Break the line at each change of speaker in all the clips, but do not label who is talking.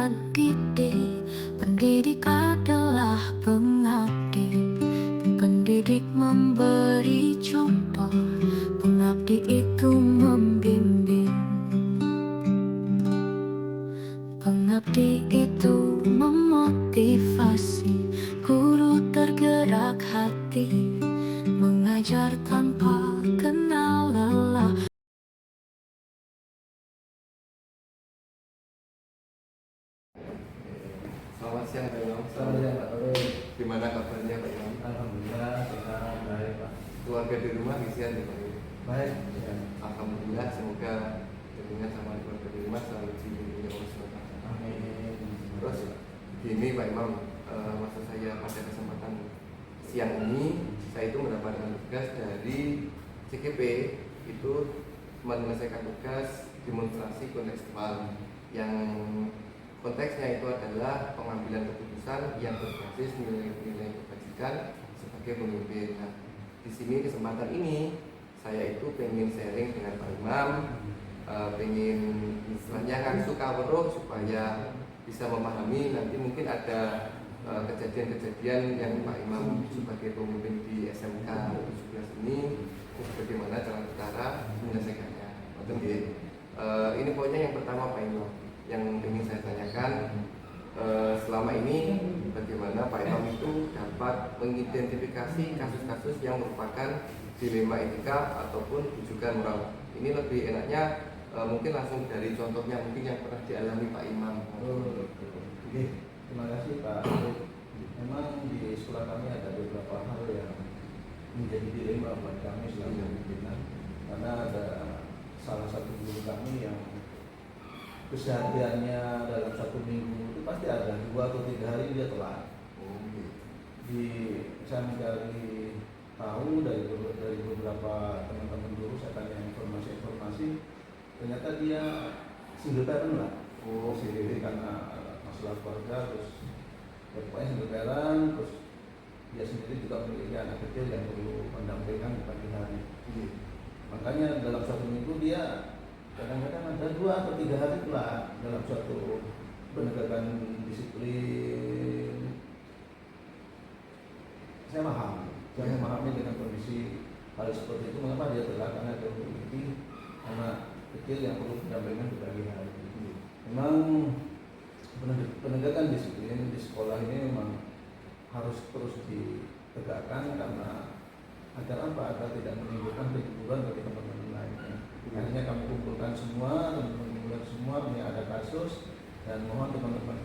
pendidik. Pendidik adalah pengabdi. Pendidik memberi contoh, pengabdi itu membimbing. Pengabdi itu memotivasi, guru tergerak hati, mengajar tanpa kenal lelah.
Selamat siang Pak Imam.
Selamat siang Pak Torun.
Gimana kabarnya Pak Imam?
Alhamdulillah sehat, baik Pak.
Keluarga di rumah isian ya Pak Imam?
Baik. Ya.
Alhamdulillah, semoga dengan sama keluarga di rumah selalu dilindungi Allah SWT.
Amin.
Terus gini Pak Imam, maksud saya pada kesempatan siang ini saya itu mendapatkan tugas dari CGP, itu menyelesaikan tugas demonstrasi kontekstual yang konteksnya itu adalah pengambilan keputusan yang berbasis nilai-nilai kebajikan sebagai pemimpin. Nah, di sini kesempatan ini saya itu pengen sharing dengan Pak Imam, pengen istilahnya ngasuh kawruh supaya bisa memahami nanti mungkin ada kejadian-kejadian yang Pak Imam sebagai pemimpin di SMK 17 ini bagaimana cara menyelesaikannya. Ini poinnya yang pertama Pak Imam yang ingin saya tanyakan, selama ini bagaimana Pak Imam itu dapat mengidentifikasi kasus-kasus yang merupakan dilema etika ataupun rujukan moral. Ini lebih enaknya mungkin langsung dari contohnya mungkin yang pernah dialami Pak Imam.
Oke, terima kasih Pak. Memang di sekolah kami ada beberapa hal yang menjadi dilema buat kami selama pimpinan, karena ada salah satu guru kami yang kesehariannya dalam satu minggu itu pasti ada 2 atau 3 hari dia telat. Saya mencari tahu dari beberapa teman-teman guru, saya tanya informasi, ternyata dia single parent lah. Sendiri karena masalah keluarga, terus pokoknya single parent, terus dia sendiri juga memiliki anak kecil yang perlu mendampingkan di pagi hari. Makanya dalam satu minggu dia kadang-kadang ada 2 atau 3 hari pula dalam suatu penegakan disiplin. Saya memahami dengan kondisi hal seperti itu, mengapa dia telat, karena dia memiliki anak kecil yang perlu pendampingan di pagi hari. Memang penegakan disiplin di sekolah ini memang harus terus ditegakkan, karena agar apa? Agar tidak menimbulkan kecemburuan bagi teman-teman lainnya. Akhirnya kami kumpulkan semua, ini ada kasus, dan mohon teman-teman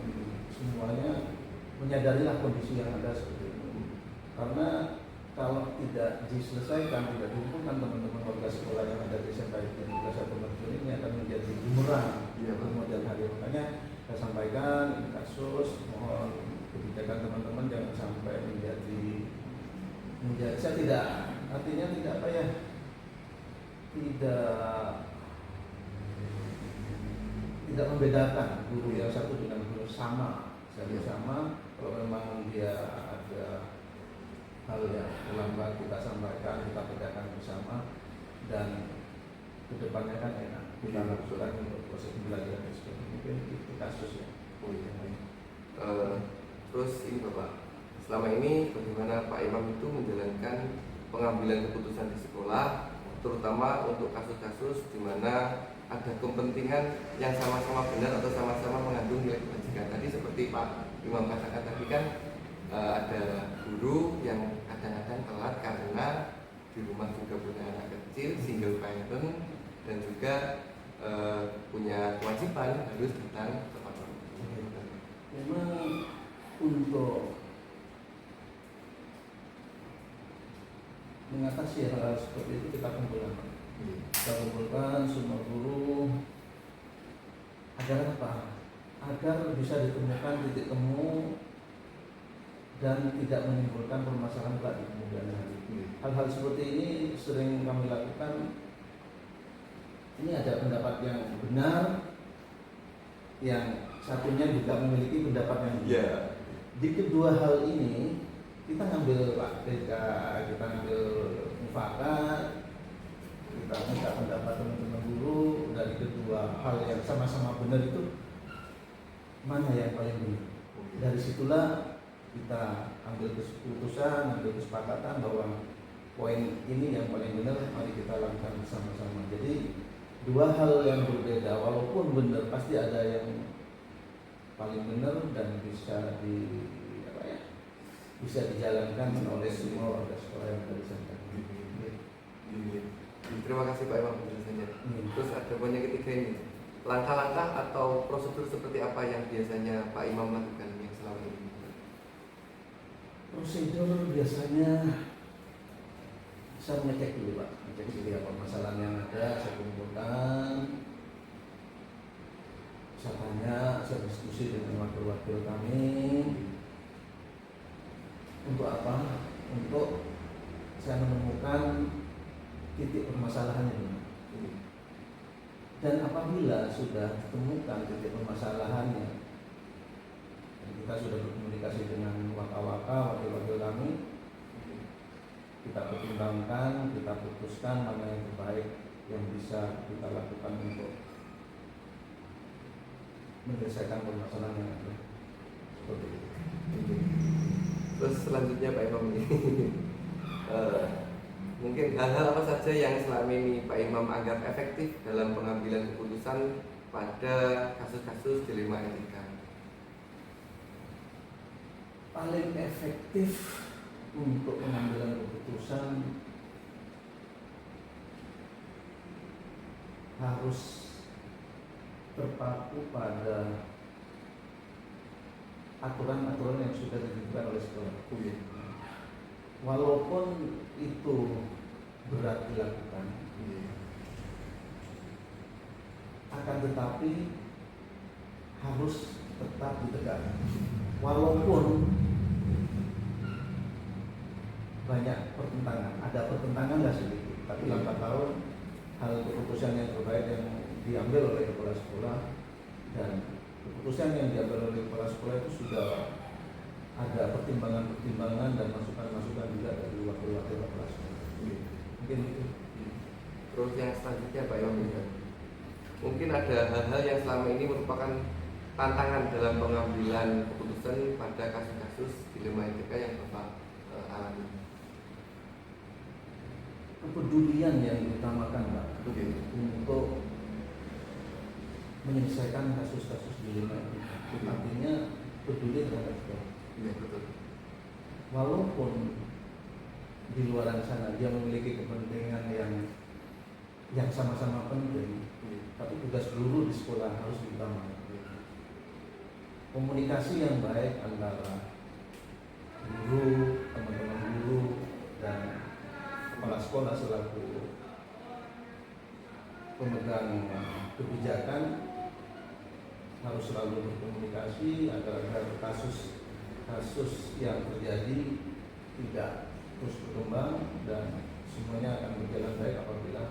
semuanya menyadarilah kondisi yang ada seperti ini. Karena kalau tidak diselesaikan, tidak dikumpulkan teman-teman warga sekolah yang ada di SMK 17 Mercuri ini akan menjadi bumerang di kemudian hari. Makanya saya sampaikan ini kasus, mohon kebijakan teman-teman jangan sampai menjadi saya tidak, artinya tidak apa ya, tidak membedakan guru yang satu dengan guru sama. Kalau memang dia ada hal yang terlambat, kita sampaikan, kita tegakkan bersama, dan kedepannya kan enak kita lakukan untuk proses pembelajaran seperti mungkin itu kasus ya.
Terus ini Bapak, selama ini bagaimana Pak Imam itu menjalankan pengambilan keputusan di sekolah, terutama untuk kasus-kasus di mana ada kepentingan yang sama-sama benar atau sama-sama mengandung nilai kebajikan. Tadi seperti Pak Imam katakan tadi kan, ada guru yang kadang-kadang telat karena di rumah juga punya anak kecil, single parent, dan juga punya kewajiban harus datang tepat waktu.
Memang untuk mengatasi hal seperti itu kita kumpulkan semua guru agar apa? Agar bisa ditemukan titik temu dan tidak menimbulkan permasalahan di kemudian hari. Hal-hal seperti ini sering kami lakukan. Ini ada pendapat yang benar, yang satunya juga memiliki pendapat yang benar. Di kedua hal ini kita ngambil praktika, kita ngambil mufakat, kita minta pendapat teman-teman guru dari kedua hal yang sama-sama benar itu mana yang paling benar. Dari situlah kita ambil keputusan, ambil kesepakatan bahwa poin ini yang paling benar, mari kita lakukan bersama-sama. Jadi dua hal yang berbeda, walaupun benar pasti ada yang paling benar dan bisa bisa dijalankan oleh semua warga sekolah yang ada di sana.
Terima kasih Pak Imam penjelasannya. Terus ada poin yang ketiga ini, langkah-langkah atau prosedur seperti apa yang biasanya Pak Imam lakukan yang selama ini?
Prosedur biasanya saya mengecek dulu Pak, mengecek dulu apa permasalahan yang ada, saya kumpulkan, saya tanya, saya diskusi dengan wakil-wakil kami. Untuk apa? Untuk saya menemukan titik permasalahannya. Dan apabila sudah ditemukan titik permasalahannya, dan kita sudah berkomunikasi dengan waka-waka, wakil-wakil kami, kita pertimbangkan, kita putuskan mana yang terbaik yang bisa kita lakukan untuk menyelesaikan permasalahan yang ada. Seperti itu.
Terus selanjutnya Pak Imam ini mungkin hal-hal apa saja yang selama ini Pak Imam anggap efektif dalam pengambilan keputusan pada kasus-kasus dilema etika?
Paling efektif untuk pengambilan keputusan harus terpaku pada aturan-aturan yang sudah ditentukan oleh sekolah. Walaupun itu berat dilakukan, akan tetapi harus tetap ditegakkan. Walaupun banyak pertentangan, ada pertentangan nggak sedikit, tapi lambat laun hal keputusan yang terbaik yang diambil oleh kepala sekolah dan keputusan yang diambil oleh kepala sekolah itu sudah ada pertimbangan-pertimbangan dan masukan-masukan juga dari wakil-wakil kepala sekolah. Mungkin itu.
Terus yang selanjutnya Pak Imam, mungkin ada hal-hal yang selama ini merupakan tantangan dalam pengambilan keputusan pada kasus-kasus dilema etika yang Bapak alami.
Kepedulian yang diutamakan Pak untuk menyelesaikan kasus-kasus dilema etika. Artinya peduli terhadap sekolah.
Ya, betul.
Walaupun di luar sana dia memiliki kepentingan yang sama-sama penting, tapi tugas guru di sekolah harus diutamakan. Komunikasi yang baik antara guru, teman-teman guru, dan kepala sekolah selaku pemegang kebijakan harus selalu berkomunikasi agar kasus yang terjadi tidak terus berkembang dan semuanya akan berjalan baik apabila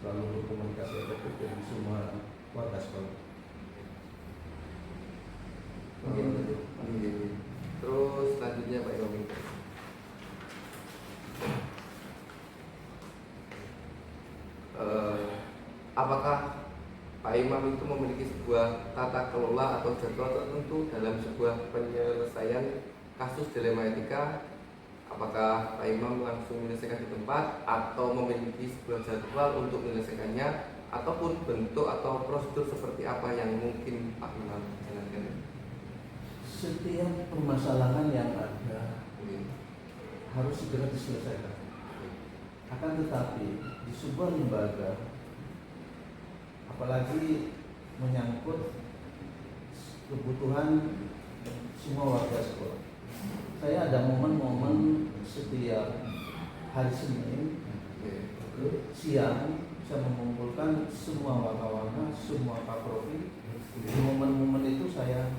selalu berkomunikasi efektif dengan semua warga sekolah.
Mungkin itu. Terus selanjutnya Pak Imam, apakah Pak Imam itu memiliki sebuah tata kelola atau jadwal tertentu dalam sebuah penyelesaian kasus dilema etika? Apakah Pak Imam langsung menyelesaikan di tempat atau memiliki sebuah jadwal untuk menyelesaikannya, ataupun bentuk atau prosedur seperti apa yang mungkin Pak Imam jalankan?
Setiap permasalahan yang ada harus segera diselesaikan. Akan tetapi di sebuah lembaga, apalagi menyangkut kebutuhan semua warga sekolah, saya ada momen-momen setiap hari Senin siang saya mengumpulkan semua warga-warga, semua kaprodi. Di momen-momen itu saya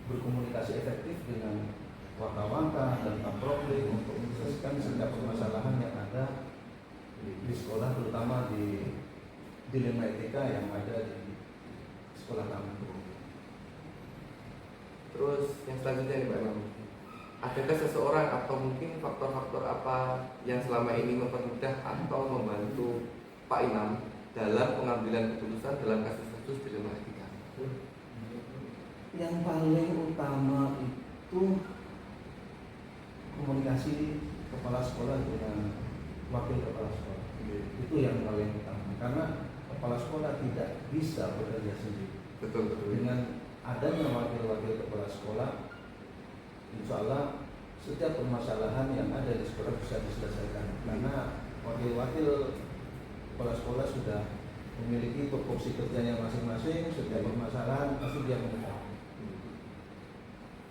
berkomunikasi efektif dengan warga-warga dan kaprodi untuk menyelesaikan setiap permasalahan yang ada di sekolah, terutama di dilema etika yang ada di sekolah kami.
Terus yang selanjutnya nih Pak Imam, adakah seseorang atau mungkin faktor-faktor apa yang selama ini mempermudah atau membantu Pak Imam dalam pengambilan keputusan dalam kasus-kasus dilema etika?
Yang paling utama itu komunikasi kepala sekolah dengan wakil kepala sekolah. Itu yang paling utama, karena kepala sekolah tidak bisa bekerja sendiri.
Betul.
Dengan adanya wakil-wakil kepala sekolah, insya Allah setiap permasalahan yang ada di sekolah bisa diselesaikan, karena wakil-wakil kepala sekolah sudah memiliki tupoksi kerjanya masing-masing. Setiap permasalahan pasti dia mengetahui.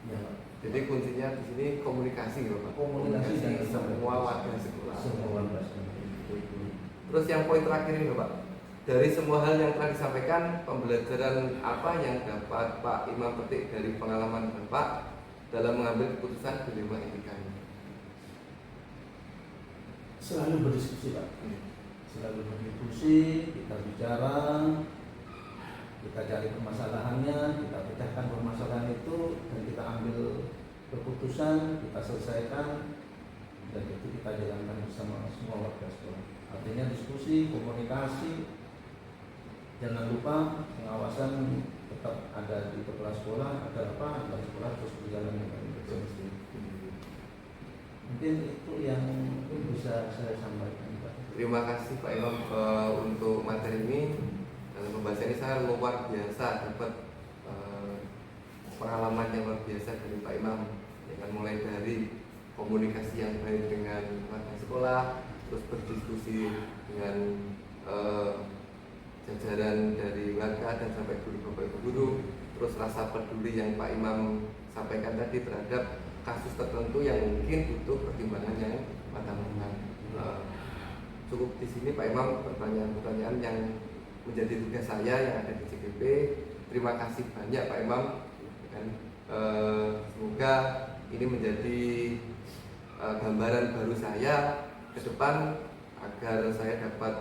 Ya, Pak.
Jadi kuncinya di sini komunikasi, Bapak.
Komunikasi dengan
semua warga sekolah.
Semua warga sekolah.
Terus yang poin terakhir ini, Bapak. Dari semua hal yang telah disampaikan, pembelajaran apa yang dapat Pak Imam petik dari pengalaman Bapak dalam mengambil keputusan di lima etika ini?
Selalu berdiskusi, Pak. Selalu berdiskusi, kita bicara, kita cari permasalahannya, kita pecahkan permasalahan itu, dan kita ambil keputusan, kita selesaikan, dan itu kita jalankan bersama semua warga sekolah. Artinya diskusi, komunikasi, jangan lupa pengawasan tetap ada di kepala sekolah agar sekolah terus berjalan dengan semestinya. Mungkin itu yang bisa saya sampaikan, Pak.
Terima kasih Pak Imam untuk materi ini. Dalam pembahasan ini saya luar biasa dapat pengalaman yang luar biasa dari Pak Imam, dengan mulai dari komunikasi yang baik dengan warga sekolah, terus berdiskusi dengan jajaran dari warga dan sampai guru bapak ibu guru, terus rasa peduli yang Pak Imam sampaikan tadi terhadap kasus tertentu yang mungkin butuh pertimbangan yang matang-matang. Cukup di sini Pak Imam pertanyaan-pertanyaan yang menjadi tugas saya yang ada di CGP. Terima kasih banyak Pak Imam, dan semoga ini menjadi gambaran baru saya ke depan agar saya dapat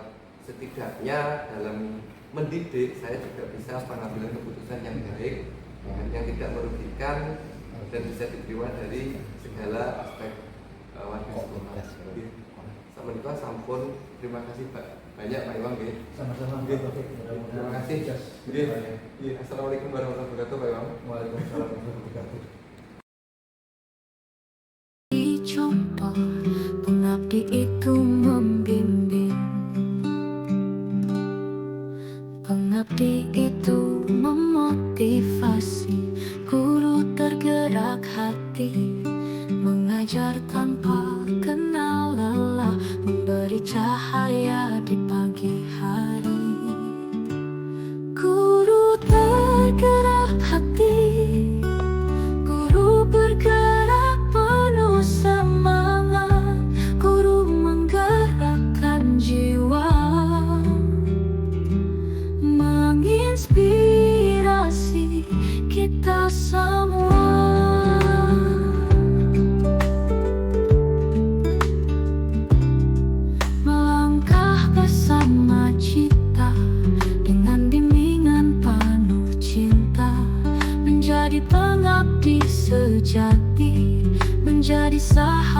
setidaknya dalam mendidik saya juga bisa pengambilan keputusan yang baik, yang tidak merugikan dan bisa diterima dari segala aspek warga sekolah. Assalamualaikum, sampun. Terima kasih banyak Pak Imam.
Sama-sama.
Terima kasih. Assalamualaikum warahmatullahi wabarakatuh Pak Imam.
Waalaikumsalam warahmatullahi wabarakatuh.
Contoh pengabdi itu membimbing, pengabdi itu memotivasi, guru tergerak hati, mengajar tanpa kenal lelah, memberi cahaya di pagi hari. Guru tergerak hati, guru bergerak penuh semangat, guru menggerakkan jiwa, menginspirasi kita semua. Melangkah bersama cita dengan bimbingan penuh cinta, menjadi pengabdi sejati, menjadi sahabat